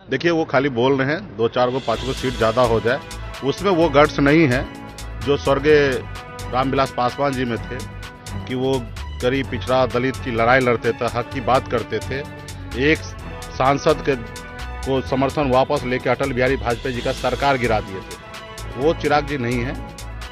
देखिए वो खाली बोल रहे हैं 2-4 गो 5 गो सीट ज़्यादा हो जाए, उसमें वो गट्स नहीं है जो स्वर्गीय रामविलास पासवान जी में थे कि वो गरीब पिछड़ा दलित की लड़ाई लड़ते थे, हक की बात करते थे। एक सांसद के को समर्थन वापस लेके अटल बिहारी वाजपेयी जी का सरकार गिरा दिए थे। वो चिराग जी नहीं है।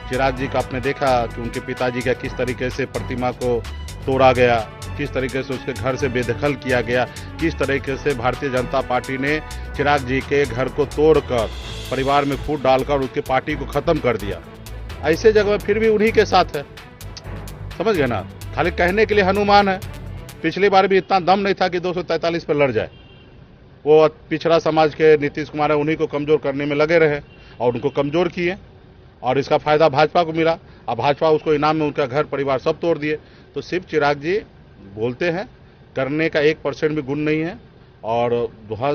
चिराग जी का आपने देखा कि उनके पिताजी का किस तरीके से प्रतिमा को तोड़ा गया, किस तरीके से उसके घर से बेदखल किया गया, किस तरीके से भारतीय जनता पार्टी ने चिराग जी के घर को तोड़कर परिवार में फूट डालकर उसके पार्टी को खत्म कर दिया। ऐसे जगह फिर भी उन्हीं के साथ है, समझ गए ना। खाली कहने के लिए हनुमान है। पिछली बार भी इतना दम नहीं था कि 243 पर लड़ जाए। वो पिछड़ा समाज के नीतीश कुमार है, उन्हीं को कमजोर करने में लगे रहे और उनको कमजोर किए और इसका फायदा भाजपा को मिला। अब भाजपा उसको इनाम में उनका घर परिवार सब तोड़ दिए। तो सिर्फ चिराग जी बोलते हैं, करने का 1% भी गुण नहीं है और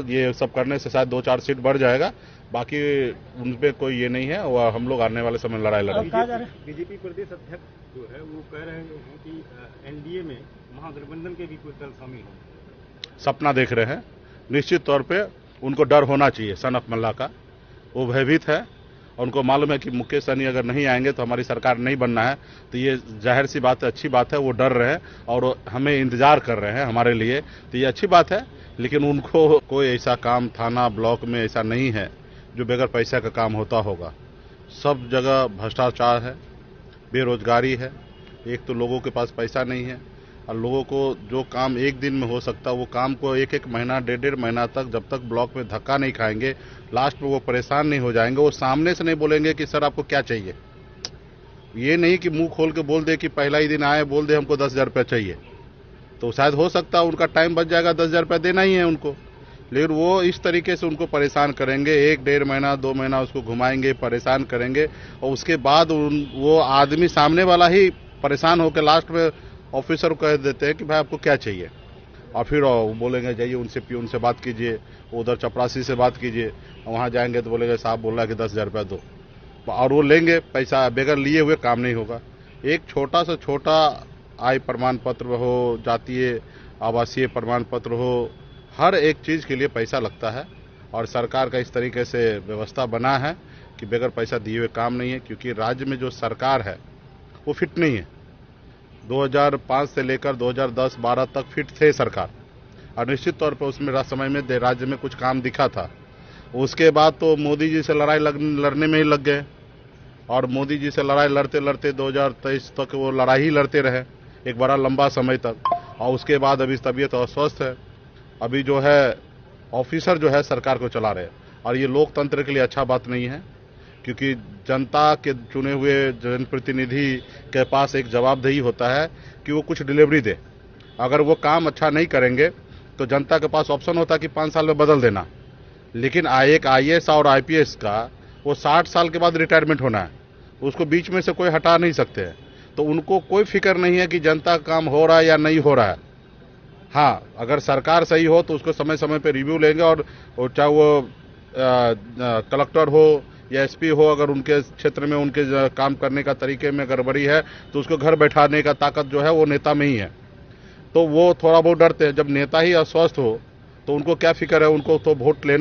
ये सब करने से शायद 2-4 सीट बढ़ जाएगा। बाकी उन पे कोई ये नहीं है और हम लोग आने वाले समय में लड़ाई लड़ेंगे। बीजेपी प्रदेश अध्यक्ष जो है वो कह रहे हैं कि एनडीए में महागठबंधन के भी कोई दल शामिल हो। सपना देख रहे हैं। निश्चित तौर पे उनको डर होना चाहिए सन ऑफ मल्ला का। वो भयभीत है और उनको मालूम है कि मुकेश सहनी अगर नहीं आएंगे तो हमारी सरकार नहीं बनना है। तो ये जाहिर सी बात है, अच्छी बात है। वो डर रहे हैं और हमें इंतजार कर रहे हैं हमारे लिए, तो ये अच्छी बात है। लेकिन उनको कोई ऐसा काम थाना ब्लॉक में ऐसा नहीं है जो बगैर पैसा का काम होता होगा। सब जगह भ्रष्टाचार है, बेरोजगारी है। एक तो लोगों के पास पैसा नहीं है और लोगों को जो काम एक दिन में हो सकता है वो काम को 1-1 महीना 1.5 महीना तक, जब तक ब्लॉक में धक्का नहीं खाएंगे, लास्ट में वो परेशान नहीं हो जाएंगे। वो सामने से नहीं बोलेंगे कि सर आपको क्या चाहिए। ये नहीं कि मुंह खोल के बोल दे कि पहला ही दिन आए बोल दे हमको 10,000 रुपया चाहिए, तो शायद हो सकता है उनका टाइम बच जाएगा, 10,000 रुपया देना ही है उनको। लेकिन वो इस तरीके से उनको परेशान करेंगे, 1-1.5 महीना 2 महीना उसको घुमाएंगे, परेशान करेंगे और उसके बाद वो आदमी सामने वाला ही परेशान होकर लास्ट में ऑफिसर को कह देते हैं कि भाई आपको क्या चाहिए। और फिर वो बोलेंगे जाइए उनसे पियून से बात कीजिए, उधर चपरासी से बात कीजिए। वहाँ जाएंगे तो बोलेंगे साहब बोल रहा है कि 10,000 रुपया दो, और वो लेंगे पैसा। बगैर लिए हुए काम नहीं होगा। एक छोटा से छोटा आय प्रमाण पत्र हो, जातीय आवासीय प्रमाण पत्र हो, हर एक चीज़ के लिए पैसा लगता है और सरकार का इस तरीके से व्यवस्था बना है कि बगैर पैसा दिए हुए काम नहीं है। क्योंकि राज्य में जो सरकार है वो फिट नहीं है। 2005 से लेकर 2010-12 तक फिट थे सरकार और निश्चित तौर पर उसमें समय में राज्य में कुछ काम दिखा था। उसके बाद तो मोदी जी से लड़ाई लड़ने में ही लग गए और मोदी जी से लड़ाई लड़ते लड़ते 2023 तक वो लड़ाई ही लड़ते रहे एक बड़ा लंबा समय तक। और उसके बाद अभी तबीयत अस्वस्थ है। अभी जो है ऑफिसर जो है सरकार को चला रहे और ये लोकतंत्र के लिए अच्छा बात नहीं है। क्योंकि जनता के चुने हुए जनप्रतिनिधि के पास एक जवाबदेही होता है कि वो कुछ डिलीवरी दे। अगर वो काम अच्छा नहीं करेंगे तो जनता के पास ऑप्शन होता है कि 5 साल में बदल देना। लेकिन एक IAS और IPS का वो 60 साल के बाद रिटायरमेंट होना है, उसको बीच में से कोई हटा नहीं सकते हैं। तो उनको कोई फिक्र नहीं है कि जनता का काम हो रहा है या नहीं हो रहा है। हाँ, अगर सरकार सही हो तो उसको समय समय पर रिव्यू लेंगे और चाहे वो कलेक्टर हो या SP हो, अगर उनके क्षेत्र में उनके काम करने का तरीके में गड़बड़ी है तो उसको घर बैठाने का ताकत जो है वो नेता में ही है। तो वो थोड़ा बहुत डरते हैं। जब नेता ही अस्वस्थ हो तो उनको क्या फिक्र है, उनको तो वोट लेना